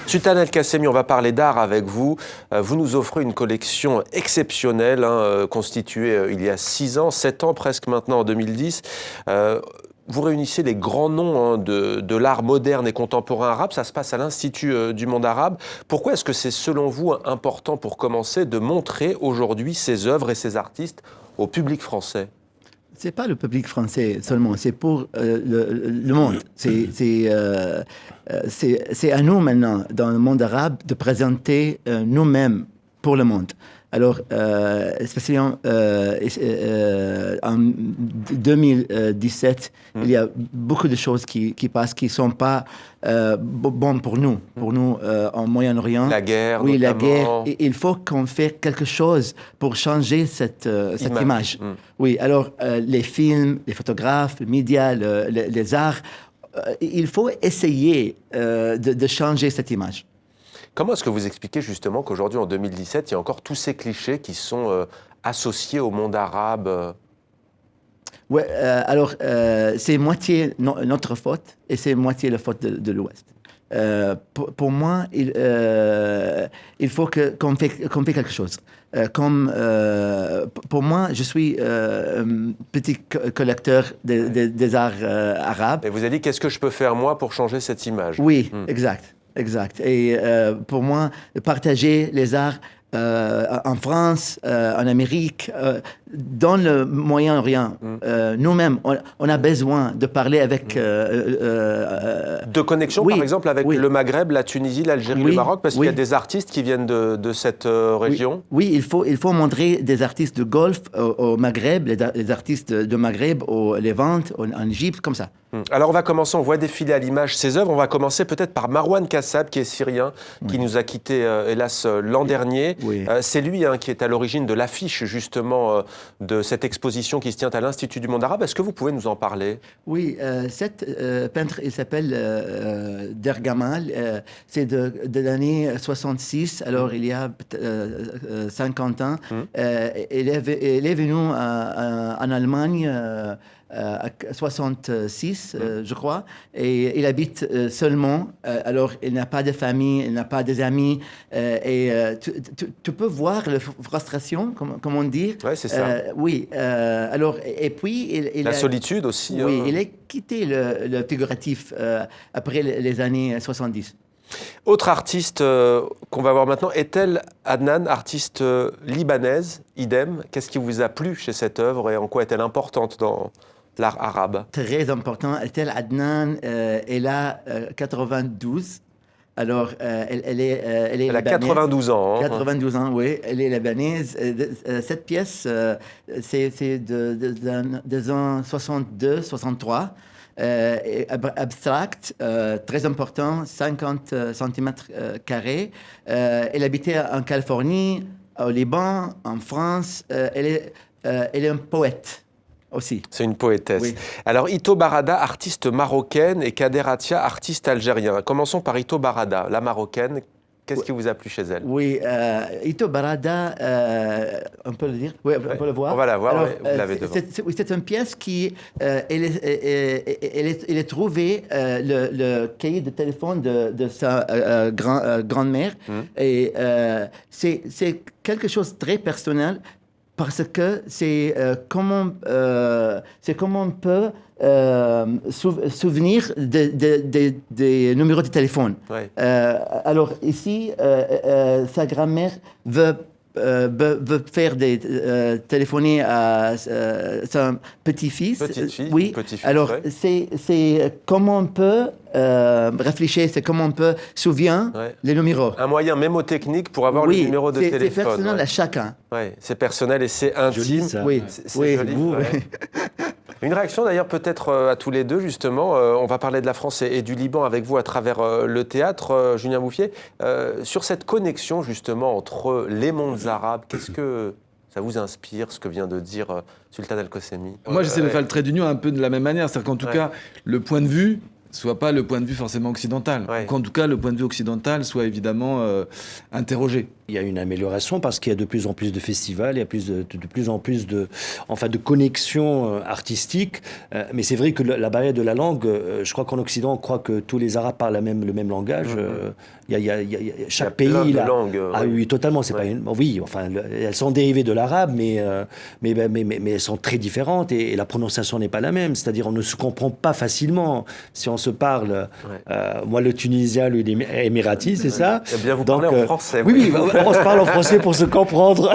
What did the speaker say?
Sultan El-Qassemi, on va parler d'art avec vous. Vous nous offrez une collection exceptionnelle, constituée il y a 6 ans, 7 ans presque maintenant, en 2010. Vous réunissez les grands noms de l'art moderne et contemporain arabe. Ça se passe à l'Institut du monde arabe. Pourquoi est-ce que c'est, selon vous, important, pour commencer, de montrer aujourd'hui ces œuvres et ces artistes au public français ? C'est pas le public français seulement, c'est pour le monde. C'est à nous maintenant, dans le monde arabe, de présenter nous-mêmes pour le monde. Alors, spécialement en 2017, il y a beaucoup de choses qui passent qui ne sont pas bonnes pour nous en Moyen-Orient. La guerre, oui, notamment. La guerre. Et il faut qu'on fasse quelque chose pour changer cette image. Oui, alors les films, les photographes, les médias, les arts, il faut essayer de changer cette image. Comment est-ce que vous expliquez justement qu'aujourd'hui, en 2017, il y a encore tous ces clichés qui sont associés au monde arabe Ouais, alors c'est moitié notre faute et c'est moitié la faute de l'Ouest. Pour moi, il faut qu'on fait quelque chose. Pour moi, je suis petit collecteur des arts arabes. Et vous avez dit, qu'est-ce que je peux faire moi pour changer cette image ? Oui, exact. Et pour moi, partager les arts en France, en Amérique, dans le Moyen-Orient, nous-mêmes, on a besoin de parler avec... de connexion, oui, par exemple, avec le Maghreb, la Tunisie, l'Algérie, le Maroc, parce qu'il y a des artistes qui viennent de cette région. Oui, il faut montrer des artistes de Golfe au Maghreb, les artistes de Maghreb au Levant, en Égypte, comme ça. Alors on va commencer, on voit défiler à l'image ces œuvres. On va commencer peut-être par Marwan Kassab, qui est syrien, qui nous a quittés, hélas, l'an dernier. Oui. C'est lui qui est à l'origine de l'affiche, justement, de cette exposition qui se tient à l'Institut du monde arabe. Est-ce que vous pouvez nous en parler ? Oui, cet peintre, il s'appelle Dergamal. C'est de l'année 66, alors il y a 50 ans. Il est venu en Allemagne à 66, je crois, et il habite seulement. Alors, il n'a pas de famille, il n'a pas des amis, et tu peux voir la frustration, comme on dit. Oui, c'est ça. Oui, alors, et puis... La solitude aussi. Oui, il a quitté le figuratif après les années 70. Autre artiste qu'on va voir maintenant, Etel Adnan, artiste libanaise, idem. Qu'est-ce qui vous a plu chez cette œuvre et en quoi est-elle importante dans l'art arabe ? Très important. Etel Adnan, elle a 92. Alors, elle a 92 ans. 92 ans, oui. Elle est libanaise. Cette pièce, c'est des ans 62, 63. Abstract, très important, 50 cm². Elle habitait en Californie, au Liban, en France. Elle est un poète aussi. C'est une poétesse. Oui. Alors, Ito Barada, artiste marocaine, et Kader Atia, artiste algérien. Commençons par Ito Barada, la marocaine. Qu'est-ce qui vous a plu chez elle ? Oui, Ito Barada, on peut le dire, oui, on peut le voir. On va la voir, alors, vous l'avez devant. C'est une pièce qui, elle est trouvée, le cahier de téléphone de sa grand-mère, et c'est quelque chose de très personnel, parce que c'est comment on peut souvenir des numéros de téléphone. Ouais. Alors ici, sa grand-mère veut faire téléphoner à son petit-fils. Oui. Petit-fils, alors ouais. c'est comment on peut réfléchir, c'est comment on peut souvenir les numéros. Un moyen mémotechnique pour avoir le numéro de téléphone. C'est personnel à chacun. Oui, c'est personnel et c'est intime. Joli, ça. Oui, c'est joli. Une réaction d'ailleurs peut-être à tous les deux justement. On va parler de la France et du Liban avec vous à travers le théâtre, Julien Bouffier. Sur cette connexion justement entre les mondes arabes, qu'est-ce que ça vous inspire, ce que vient de dire Sultan El-Qassemi ? Moi, j'essaie de faire le trait d'union un peu de la même manière. C'est-à-dire qu'en tout cas, le point de vue soit pas le point de vue forcément occidental. Ouais. Qu'en tout cas, le point de vue occidental soit évidemment interrogé. Il y a une amélioration parce qu'il y a de plus en plus de festivals, il y a de plus en plus de connexions artistiques. Mais c'est vrai que la barrière de la langue, je crois qu'en Occident, on croit que tous les Arabes parlent le même langage. Chaque pays... Il y a plein de langues. Ah oui, totalement. C'est pas oui, enfin, elles sont dérivées de l'arabe, mais elles sont très différentes et la prononciation n'est pas la même. C'est-à-dire, on ne se comprend pas facilement si on se parle. Moi, le tunisien, lui, l'émirati, c'est ça. Eh bien, vous parlez en français. Oui, on se parle en français pour se comprendre.